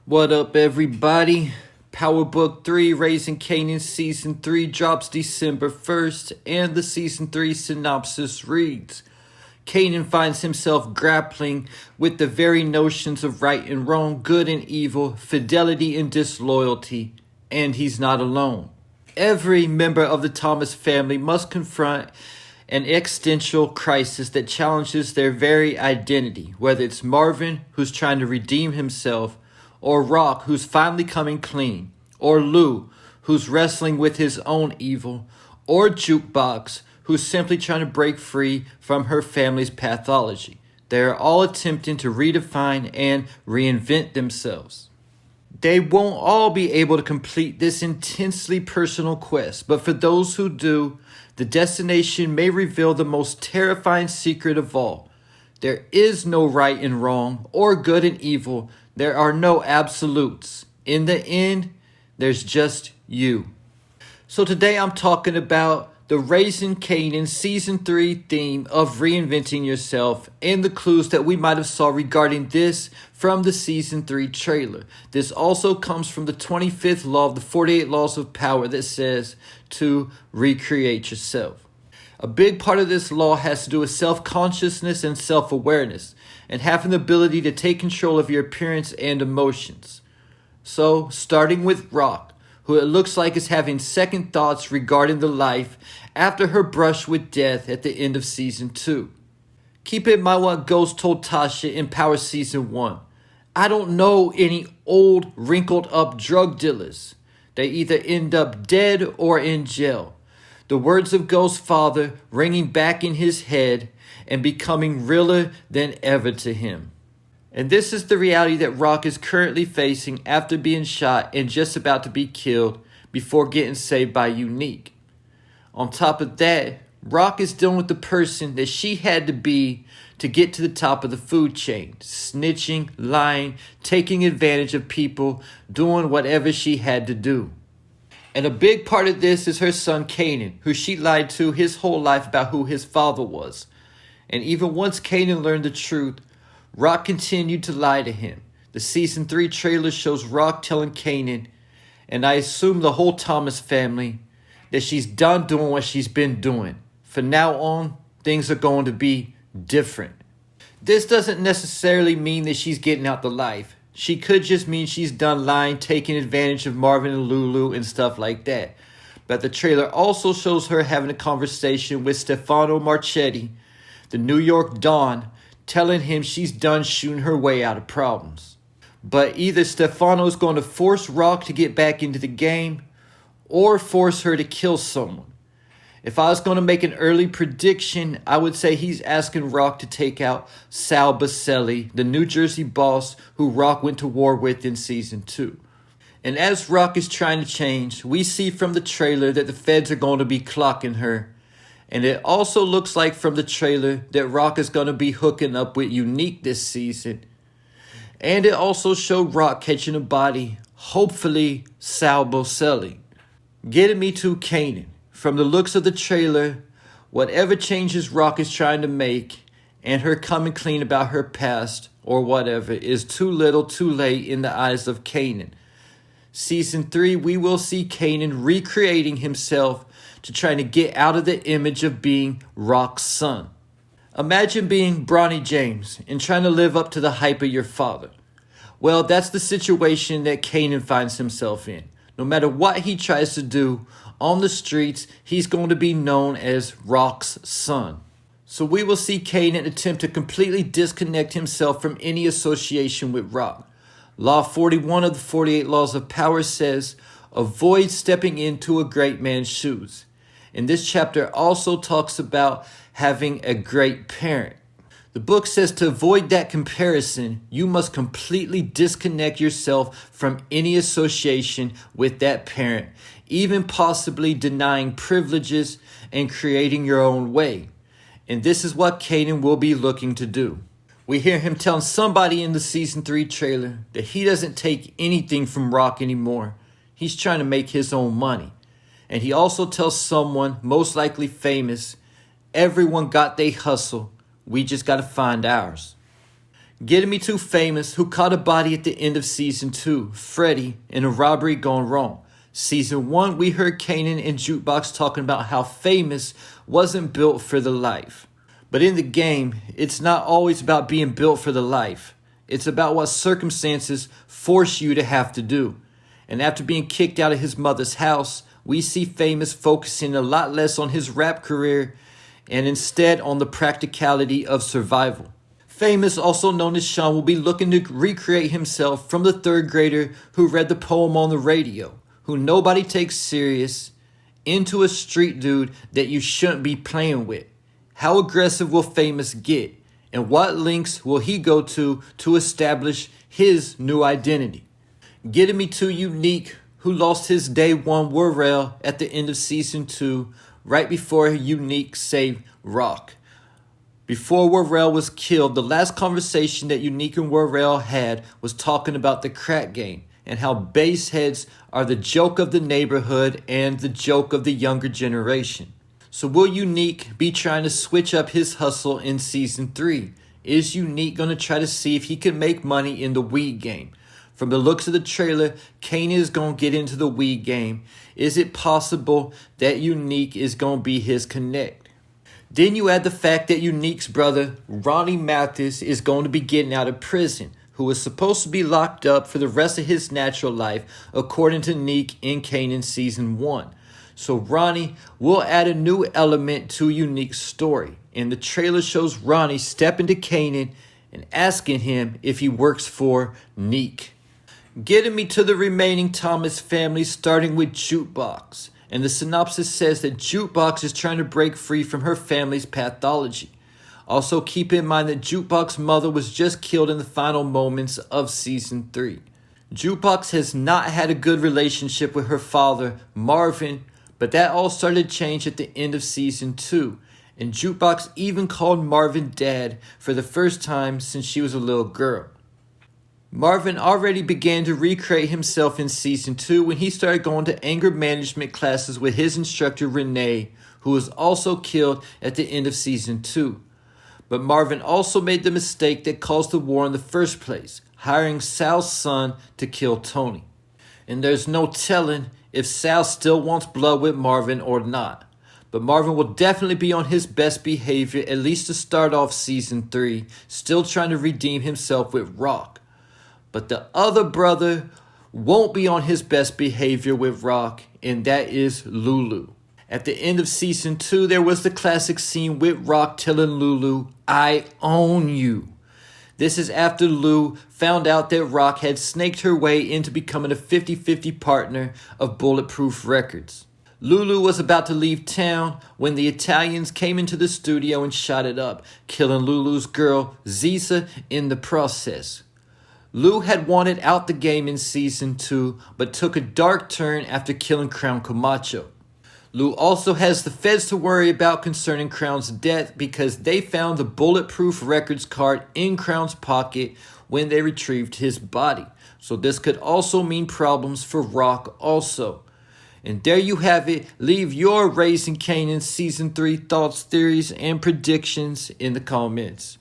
What up, everybody? Power Book 3, Raising Kanan Season 3 drops December 1st, and the Season 3 synopsis reads, Kanan finds himself grappling with the very notions of right and wrong, good and evil, fidelity and disloyalty, and he's not alone. Every member of the Thomas family must confront an existential crisis that challenges their very identity, whether it's Marvin, who's trying to redeem himself, or Rock, who's finally coming clean, or Lou, who's wrestling with his own evil, or Jukebox, who's simply trying to break free from her family's pathology. They are all attempting to redefine and reinvent themselves. They won't all be able to complete this intensely personal quest, but for those who do, the destination may reveal the most terrifying secret of all. There is no right and wrong, or good and evil. There are no absolutes. In the end, there's just you. So today I'm talking about the Raising Kanan Season 3 theme of reinventing yourself and the clues that we might have saw regarding this from the Season 3 trailer. This also comes from the 25th law of the 48 laws of power that says to recreate yourself. A big part of this law has to do with self-consciousness and self-awareness, and having the ability to take control of your appearance and emotions. So, starting with Rock, who it looks like is having second thoughts regarding the life after her brush with death at the end of Season 2. Keep in mind what Ghost told Tasha in Power Season 1. I don't know any old, wrinkled up drug dealers. They either end up dead or in jail. The words of Ghost's father ringing back in his head and becoming realer than ever to him. And this is the reality that Rock is currently facing after being shot and just about to be killed before getting saved by Unique. On top of that, Rock is dealing with the person that she had to be to get to the top of the food chain, snitching, lying, taking advantage of people, doing whatever she had to do. And a big part of this is her son Kanan, who she lied to his whole life about who his father was. And even once Kanan learned the truth, Rock continued to lie to him. The Season 3 trailer shows Rock telling Kanan, and I assume the whole Thomas family, that she's done doing what she's been doing. From now on, things are going to be different. This doesn't necessarily mean that she's getting out the life. She could just mean she's done lying, taking advantage of Marvin and Lulu and stuff like that. But the trailer also shows her having a conversation with Stefano Marchetti, the New York Don, telling him she's done shooting her way out of problems. But either Stefano's going to force Rock to get back into the game or force her to kill someone. If I was going to make an early prediction, I would say he's asking Rock to take out Sal Baselli, the New Jersey boss who Rock went to war with in Season 2. And as Rock is trying to change, we see from the trailer that the feds are going to be clocking her. And it also looks like from the trailer that Rock is going to be hooking up with Unique this season. And it also showed Rock catching a body, hopefully Sal Baselli. Getting me to Kanan. From the looks of the trailer, whatever changes Rock is trying to make and her coming clean about her past or whatever is too little too late in the eyes of Kanan. Season 3, we will see Kanan recreating himself to trying to get out of the image of being Rock's son. Imagine being Bronny James and trying to live up to the hype of your father. Well, that's the situation that Kanan finds himself in. No matter what he tries to do on the streets, he's going to be known as Rock's son. So we will see Kanan attempt to completely disconnect himself from any association with Rock. Law 41 of the 48 Laws of Power says, avoid stepping into a great man's shoes. And this chapter also talks about having a great parent. The book says to avoid that comparison, you must completely disconnect yourself from any association with that parent, even possibly denying privileges and creating your own way. And this is what Kanan will be looking to do. We hear him telling somebody in the Season 3 trailer that he doesn't take anything from Rock anymore. He's trying to make his own money. And he also tells someone, most likely famous, everyone got they hustle. We just got to find ours. Getting me too famous, who caught a body at the end of season 2, Freddy, in a robbery gone wrong. Season 1, we heard Kanan and Jukebox talking about how famous wasn't built for the life. But in the game, it's not always about being built for the life. It's about what circumstances force you to have to do. And after being kicked out of his mother's house, we see Famous focusing a lot less on his rap career and instead on the practicality of survival. Famous, also known as Sean, will be looking to recreate himself from the third grader who read the poem on the radio, who nobody takes serious, into a street dude that you shouldn't be playing with. How aggressive will Famous get? And what lengths will he go to establish his new identity? Getting me to Unique, who lost his day one Warrell at the end of season 2, right before Unique saved Rock. Before Warrell was killed, the last conversation that Unique and Warrell had was talking about the crack game and how baseheads are the joke of the neighborhood and the joke of the younger generation. So will Unique be trying to switch up his hustle in season 3? Is Unique going to try to see if he can make money in the weed game? From the looks of the trailer, Kanan is going to get into the weed game. Is it possible that Unique is going to be his connect? Then you add the fact that Unique's brother, Ronnie Mathis, is going to be getting out of prison, who is supposed to be locked up for the rest of his natural life, according to Neek in Kanan Season 1. So Ronnie will add a new element to Unique's story, and the trailer shows Ronnie stepping to Kanan and asking him if he works for Neek. Getting me to the remaining Thomas family, starting with Jukebox. And the synopsis says that Jukebox is trying to break free from her family's pathology. Also keep in mind that Jukebox's mother was just killed in the final moments of season 3. Jukebox has not had a good relationship with her father, Marvin, but that all started to change at the end of season 2. And Jukebox even called Marvin dad for the first time since she was a little girl. Marvin already began to recreate himself in season 2 when he started going to anger management classes with his instructor Renee, who was also killed at the end of season 2. But Marvin also made the mistake that caused the war in the first place, hiring Sal's son to kill Tony. And there's no telling if Sal still wants blood with Marvin or not. But Marvin will definitely be on his best behavior, at least to start off season 3, still trying to redeem himself with Rock. But the other brother won't be on his best behavior with Rock, and that is Lulu. At the end of season 2, there was the classic scene with Rock telling Lulu, "I own you." This is after Lou found out that Rock had snaked her way into becoming a 50-50 partner of Bulletproof Records. Lulu was about to leave town when the Italians came into the studio and shot it up, killing Lulu's girl, Ziza, in the process. Lou had wanted out the game in season 2, but took a dark turn after killing Crown Camacho. Lou also has the feds to worry about concerning Crown's death because they found the Bulletproof Records card in Crown's pocket when they retrieved his body. So this could also mean problems for Rock also. And there you have it. Leave your Raising Kanan Season 3 thoughts, theories, and predictions in the comments.